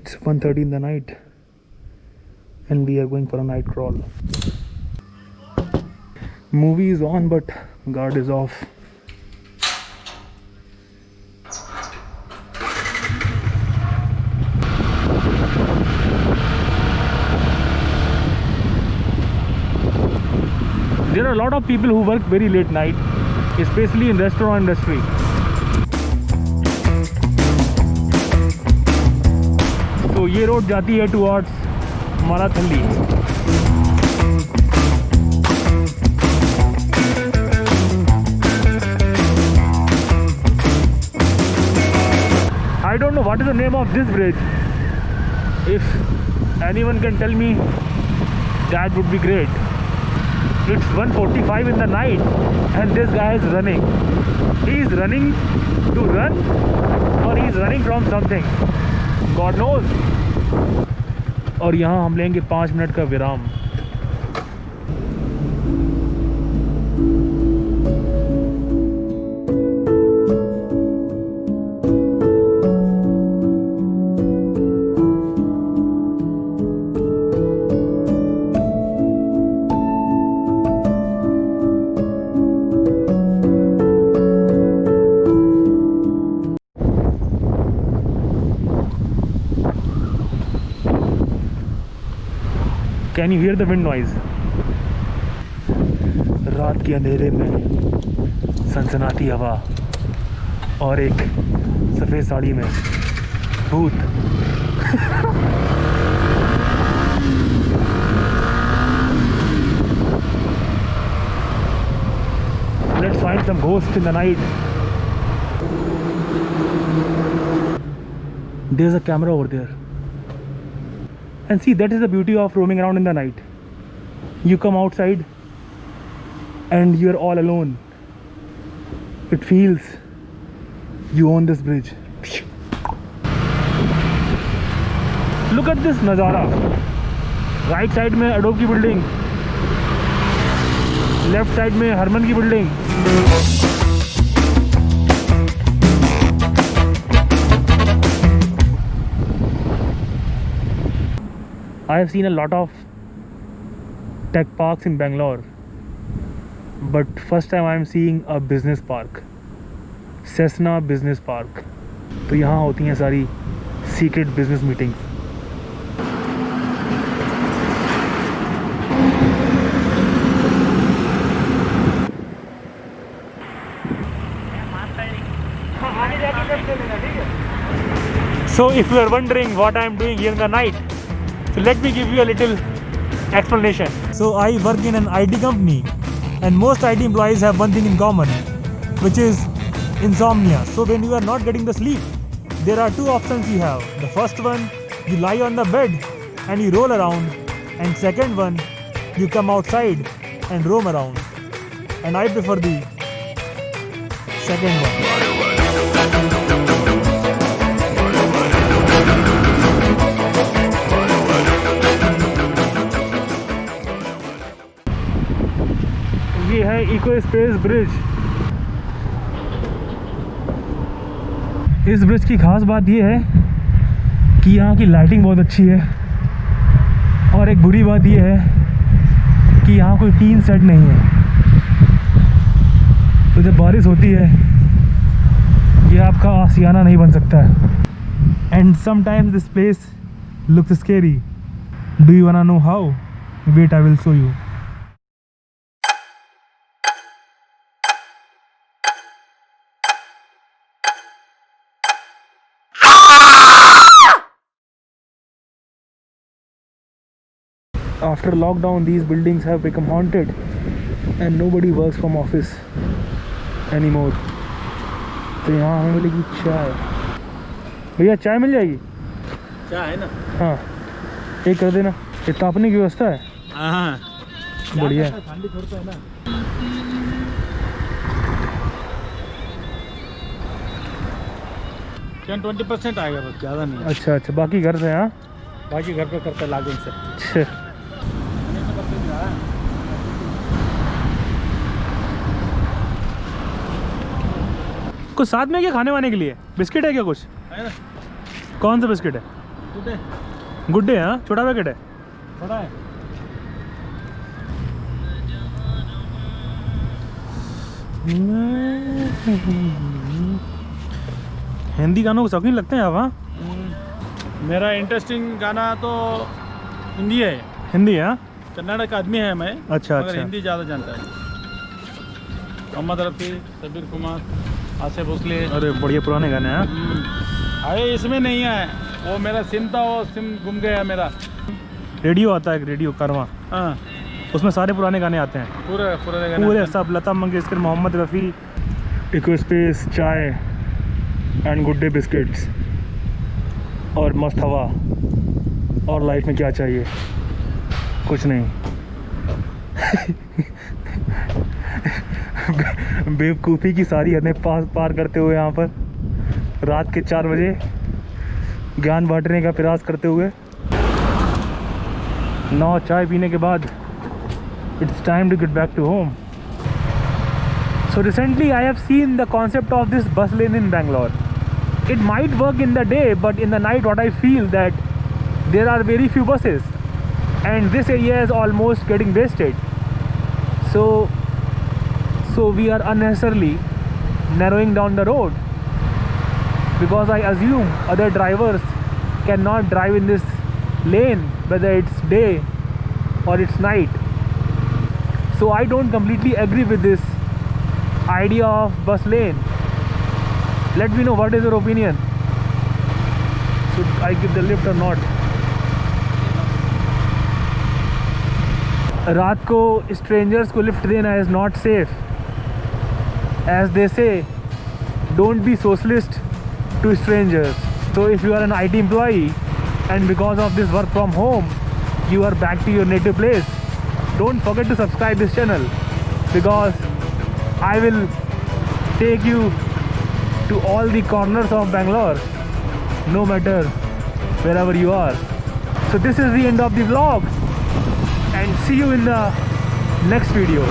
It's 1:30 in the night and we are going for a night crawl. Movie is on but guard is off. There are a lot of people who work very late night, especially in restaurant industry. तो ये road जाती है towards मालाथल्ली. I don't know what is the name of this bridge. If anyone can tell me, that would be great. It's 1:45 in the night and this guy is running. He is running to run or he is running from something. God knows. और यहाँ हम लेंगे 5 minute का विराम. Can you hear the wind noise? रात के अंधेरे में सनसनाती हवा और एक सफ़ेद साड़ी में भूत. Let's find some ghosts in the night. There's a camera over there. And see, that is the beauty of roaming around in the night. You come outside and you're all alone. It feels you own this bridge. Look at this nazara. Right side में Adobe की building, left side में हरमन की building. I have seen a lot of tech parks in Bangalore, but first time I am seeing a business park, Cessna Business Park. तो यहाँ होती हैं सारी secret business meetings. So if you are wondering what I am doing here in the night, so let me give you a little explanation. So I work in an IT company and most IT employees have one thing in common, which is insomnia. So when you are not getting the sleep, there are two options you have. The first one, you lie on the bed and you roll around, and second one, you come outside and roam around. And I prefer the second one. ये है echo space bridge. इस bridge की खास बात ये है कि यहाँ की लाइटिंग बहुत अच्छी है, और एक बुरी बात ये है कि यहाँ कोई टीन सेट नहीं है. तो जब बारिश होती है ये आपका आशियाना नहीं बन सकता है. And sometimes this place looks scary. Do you wanna know how? Wait, I will show you. After lockdown, these buildings have become haunted and nobody works from office anymore. तो यहाँ हमें मिलेगी चाय. भैया चाय मिल जाएगी? चाय है ना? हाँ, एक कर देना. ये तापने की व्यवस्था है? हाँ, बढ़िया. ठंडी थोड़ा है ना. 10-20% आएगा बस, ज़्यादा नहीं. अच्छा अच्छा, बाकी घर से? हाँ, बाकी घर पे करते लागू से. अच्छा, कुछ साथ में क्या खाने वाने के लिए? बिस्किट है क्या कुछ? है ना? कौन सा बिस्किट है? टुडे गुड डे, हाँ छोटा पैकेट है। थोड़ा है। हिंदी गानों को शौकीन लगते हैं आप? हाँ मेरा इंटरेस्टिंग गाना तो हिंदी है। हिंदी, हाँ कन्नड़ का आदमी है मैं। अच्छा, मगर अच्छा। हिंदी ज़्यादा जानता है। मोहम्मद रफ़ी, शबीर कुमार, आसिफ भोसले। अरे बढ़िया पुराने गाने हैं। अरे इसमें नहीं है, वो मेरा सिम था, वो सिम गुम गया मेरा। रेडियो आता है, एक रेडियो कारवां, हाँ उसमें सारे पुराने गाने आते हैं, पूरे पूरे गाने पूरे आते हैं। सब। लता मंगेशकर, मोहम्मद रफ़ी, इको स्पेस, चाय एंड गुड डे बिस्किट्स, और मस्त हवा, और लाइफ में क्या चाहिए, कुछ नहीं। बेवकूफ़ी की सारी हदें पार करते हुए यहाँ पर रात के 4 बजे ज्ञान बांटने का प्रयास करते हुए 9 चाय पीने के बाद it's time to get back to home. So recently I have seen the concept of this bus lane in Bangalore. It might work in the day, but in the night what I feel that there are very few buses and this area is almost getting wasted. So we are unnecessarily narrowing down the road because I assume other drivers cannot drive in this lane whether it's day or it's night. So I don't completely agree with this idea of bus lane. Let me know what is your opinion. Should I give the lift or not? रात को strangers को lift देना is not safe. As they say, don't be socialist to strangers. So if you are an IT employee and because of this work from home, you are back to your native place, don't forget to subscribe this channel because I will take you to all the corners of Bangalore, no matter wherever you are. So this is the end of the vlog and see you in the next video.